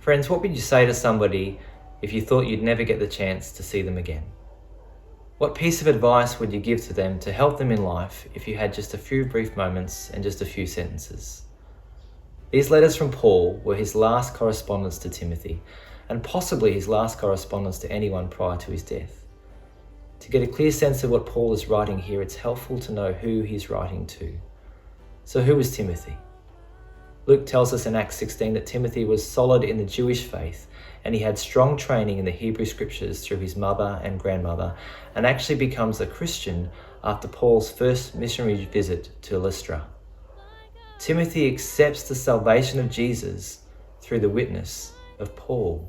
Friends, what would you say to somebody if you thought you'd never get the chance to see them again? What piece of advice would you give to them to help them in life if you had just a few brief moments and just a few sentences? These letters from Paul were his last correspondence to Timothy, and possibly his last correspondence to anyone prior to his death. To get a clear sense of what Paul is writing here, it's helpful to know who he's writing to. So who was Timothy? Luke tells us in Acts 16 that Timothy was solid in the Jewish faith, and he had strong training in the Hebrew scriptures through his mother and grandmother, and actually becomes a Christian after Paul's first missionary visit to Lystra. Timothy accepts the salvation of Jesus through the witness of Paul.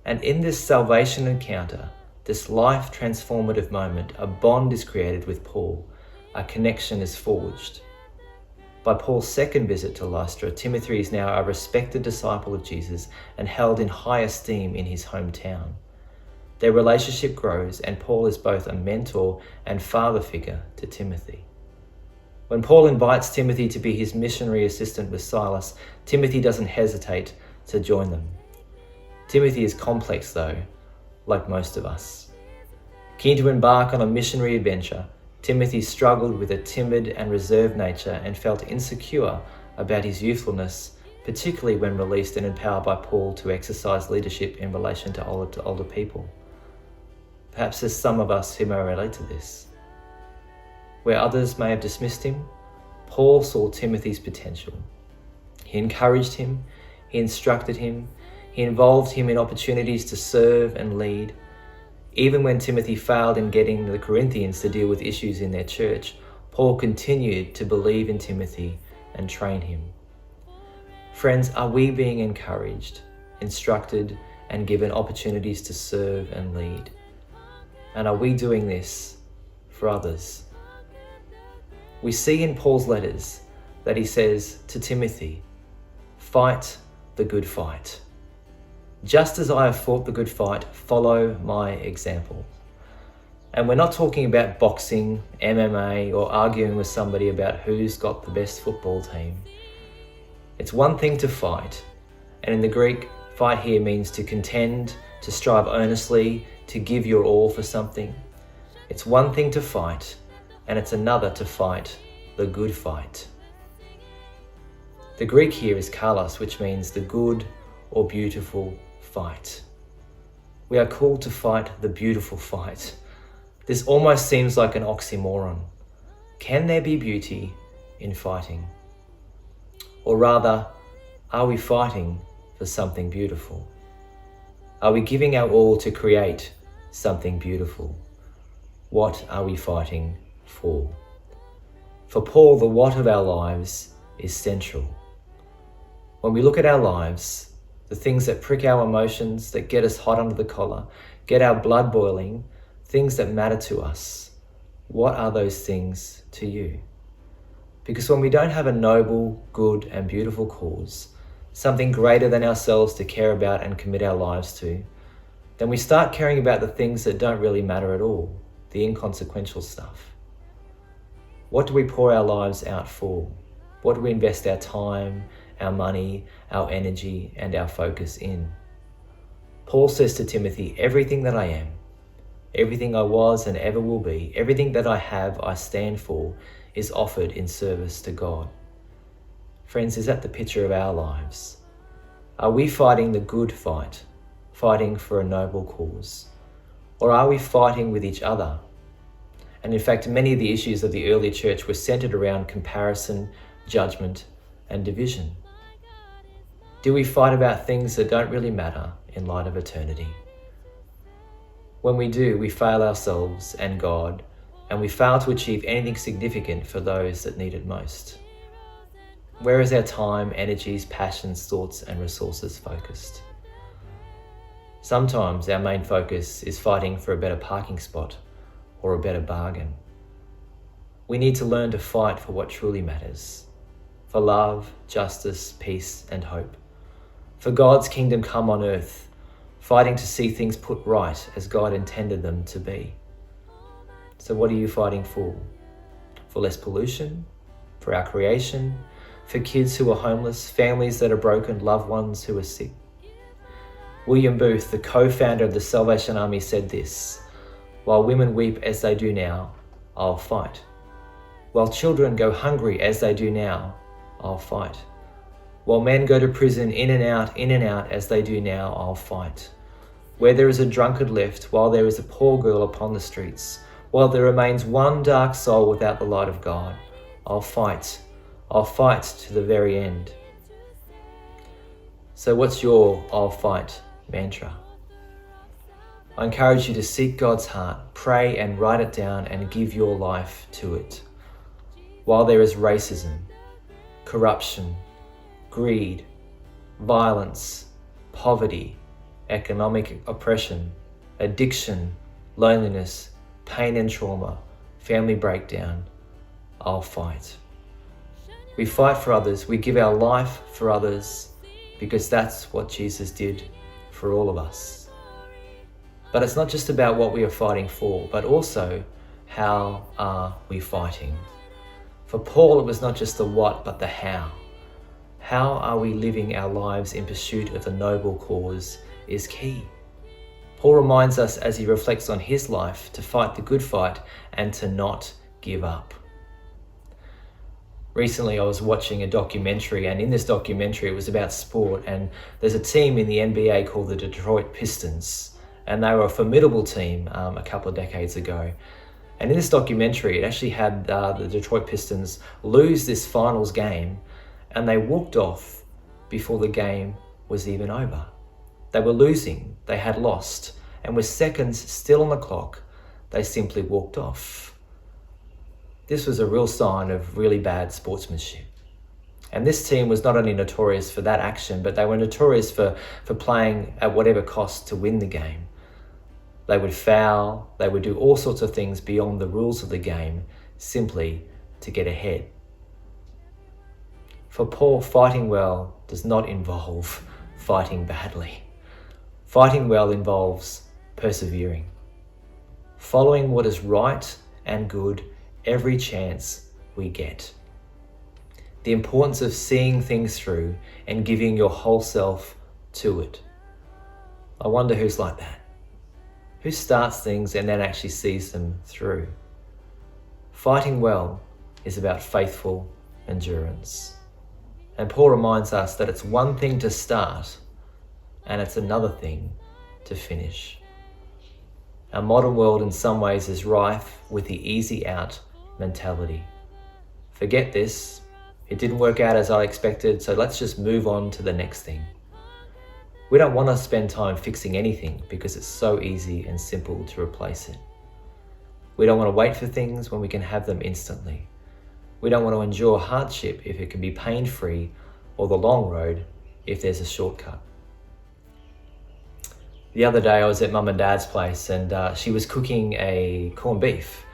And in this salvation encounter, this life transformative moment, a bond is created with Paul, a connection is forged. By Paul's second visit to Lystra, Timothy is now a respected disciple of Jesus and held in high esteem in his hometown. Their relationship grows, and Paul is both a mentor and father figure to Timothy. When Paul invites Timothy to be his missionary assistant with Silas, Timothy doesn't hesitate to join them. Timothy is complex though, like most of us. Keen to embark on a missionary adventure, Timothy struggled with a timid and reserved nature and felt insecure about his youthfulness, particularly when released and empowered by Paul to exercise leadership in relation to older people. Perhaps there's some of us who may relate to this. Where others may have dismissed him, Paul saw Timothy's potential. He encouraged him, he instructed him, he involved him in opportunities to serve and lead. Even when Timothy failed in getting the Corinthians to deal with issues in their church, Paul continued to believe in Timothy and train him. Friends, are we being encouraged, instructed, and given opportunities to serve and lead? And are we doing this for others? We see in Paul's letters that he says to Timothy, "Fight the good fight. Just as I have fought the good fight, follow my example." And we're not talking about boxing, MMA, or arguing with somebody about who's got the best football team. It's one thing to fight, and in the Greek, fight here means to contend, to strive earnestly, to give your all for something. It's one thing to fight, and it's another to fight the good fight. The Greek here is kalos, which means the good or beautiful fight. We are called to fight the beautiful fight. This almost seems like an oxymoron. Can there be beauty in fighting? Or rather, are we fighting for something beautiful? Are we giving our all to create something beautiful? What are we fighting for? For Paul, the what of our lives is central. When we look at our lives, the things that prick our emotions, that get us hot under the collar, get our blood boiling, things that matter to us, what are those things to you? Because when we don't have a noble, good, and beautiful cause, something greater than ourselves to care about and commit our lives to, then we start caring about the things that don't really matter at all, the inconsequential stuff. What do we pour our lives out for? What do we invest our time, our money, our energy, and our focus in? Paul says to Timothy, everything that I am, everything I was and ever will be, everything that I have, I stand for, is offered in service to God. Friends, is that the picture of our lives? Are we fighting the good fight, fighting for a noble cause? Or are we fighting with each other? And in fact, many of the issues of the early church were centered around comparison, judgment, and division. Do we fight about things that don't really matter in light of eternity? When we do, we fail ourselves and God, and we fail to achieve anything significant for those that need it most. Where is our time, energies, passions, thoughts, and resources focused? Sometimes our main focus is fighting for a better parking spot or a better bargain. We need to learn to fight for what truly matters, for love, justice, peace, and hope. For God's kingdom come on earth, fighting to see things put right as God intended them to be. So what are you fighting for? For less pollution? For our creation? For kids who are homeless? Families that are broken? Loved ones who are sick? William Booth, the co-founder of the Salvation Army, said this: "While women weep as they do now, I'll fight. While children go hungry as they do now, I'll fight. While men go to prison in and out as they do now, I'll fight. Where there is a drunkard left, while there is a poor girl upon the streets, while there remains one dark soul without the light of God, I'll fight. I'll fight to the very end." So what's your "I'll fight" mantra? I encourage you to seek God's heart, pray and write it down and give your life to it. While there is racism, corruption, greed, violence, poverty, economic oppression, addiction, loneliness, pain and trauma, family breakdown, I'll fight. We fight for others, we give our life for others, because that's what Jesus did for all of us. But it's not just about what we are fighting for, but also how are we fighting? For Paul, it was not just the what, but the how. How are we living our lives in pursuit of the noble cause is key. Paul reminds us as he reflects on his life to fight the good fight and to not give up. Recently I was watching a documentary, and in this documentary it was about sport, and there's a team in the NBA called the Detroit Pistons, and they were a formidable team a couple of decades ago. And in this documentary it actually had the Detroit Pistons lose this finals game, and they walked off before the game was even over. They were losing, they had lost, and with seconds still on the clock, they simply walked off. This was a real sign of really bad sportsmanship. And this team was not only notorious for that action, but they were notorious for playing at whatever cost to win the game. They would foul, they would do all sorts of things beyond the rules of the game, simply to get ahead. For Paul, fighting well does not involve fighting badly. Fighting well involves persevering, following what is right and good every chance we get. The importance of seeing things through and giving your whole self to it. I wonder who's like that. Who starts things and then actually sees them through? Fighting well is about faithful endurance. And Paul reminds us that it's one thing to start and it's another thing to finish. Our modern world in some ways is rife with the easy out mentality. Forget this, it didn't work out as I expected, so let's just move on to the next thing. We don't want to spend time fixing anything because it's so easy and simple to replace it. We don't want to wait for things when we can have them instantly. We don't want to endure hardship if it can be pain-free, or the long road if there's a shortcut. The other day I was at Mum and Dad's place, and she was cooking a corned beef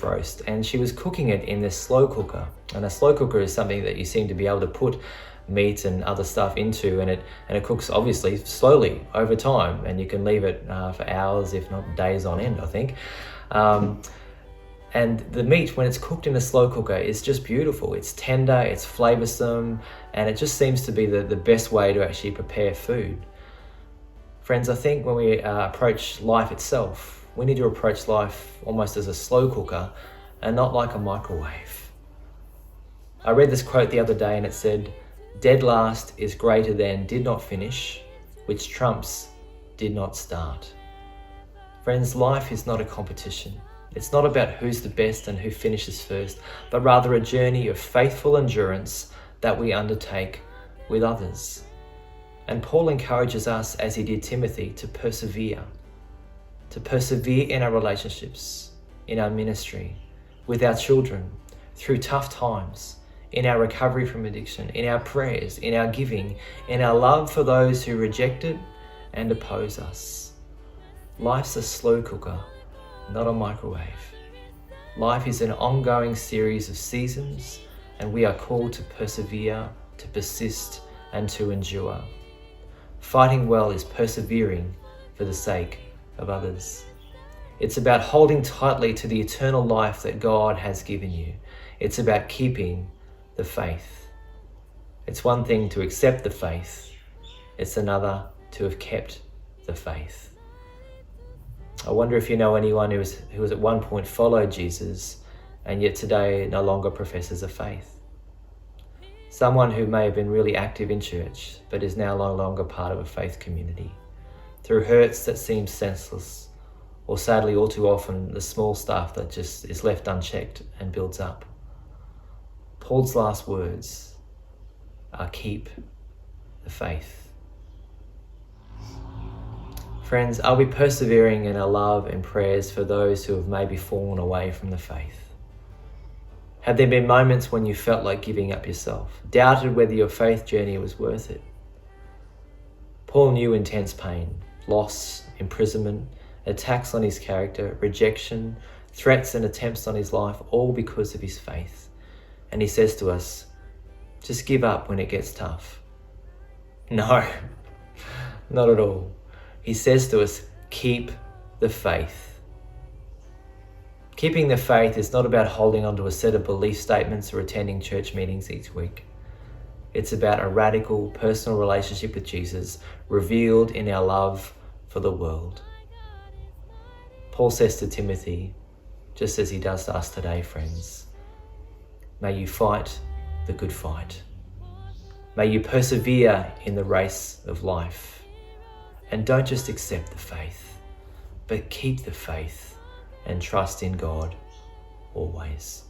roast, and she was cooking it in this slow cooker. And a slow cooker is something that you seem to be able to put meat and other stuff into, and it cooks obviously slowly over time, and you can leave it for hours, if not days on end, I think. And the meat, when it's cooked in a slow cooker, is just beautiful. It's tender, it's flavoursome, and it just seems to be the best way to actually prepare food. Friends, I think when we approach life itself, we need to approach life almost as a slow cooker and not like a microwave. I read this quote the other day, and it said, "Dead last is greater than did not finish, which trumps did not start." Friends, life is not a competition. It's not about who's the best and who finishes first, but rather a journey of faithful endurance that we undertake with others. And Paul encourages us, as he did Timothy, to persevere in our relationships, in our ministry, with our children, through tough times, in our recovery from addiction, in our prayers, in our giving, in our love for those who reject it and oppose us. Life's a slow cooker, not a microwave. Life is an ongoing series of seasons, and we are called to persevere, to persist, and to endure. Fighting well is persevering for the sake of others. It's about holding tightly to the eternal life that God has given you. It's about keeping the faith. It's one thing to accept the faith. It's another to have kept the faith. I wonder if you know anyone who was at one point followed Jesus and yet today no longer professes a faith. Someone who may have been really active in church but is now no longer part of a faith community, through hurts that seem senseless, or sadly all too often the small stuff that just is left unchecked and builds up. Paul's last words are keep the faith. Friends, are we persevering in our love and prayers for those who have maybe fallen away from the faith? Have there been moments when you felt like giving up yourself, doubted whether your faith journey was worth it? Paul knew intense pain, loss, imprisonment, attacks on his character, rejection, threats and attempts on his life, all because of his faith. And he says to us, just give up when it gets tough. No, not at all. He says to us, keep the faith. Keeping the faith is not about holding on to a set of belief statements or attending church meetings each week. It's about a radical personal relationship with Jesus revealed in our love for the world. Paul says to Timothy, just as he does to us today, friends, may you fight the good fight. May you persevere in the race of life. And don't just accept the faith, but keep the faith and trust in God always.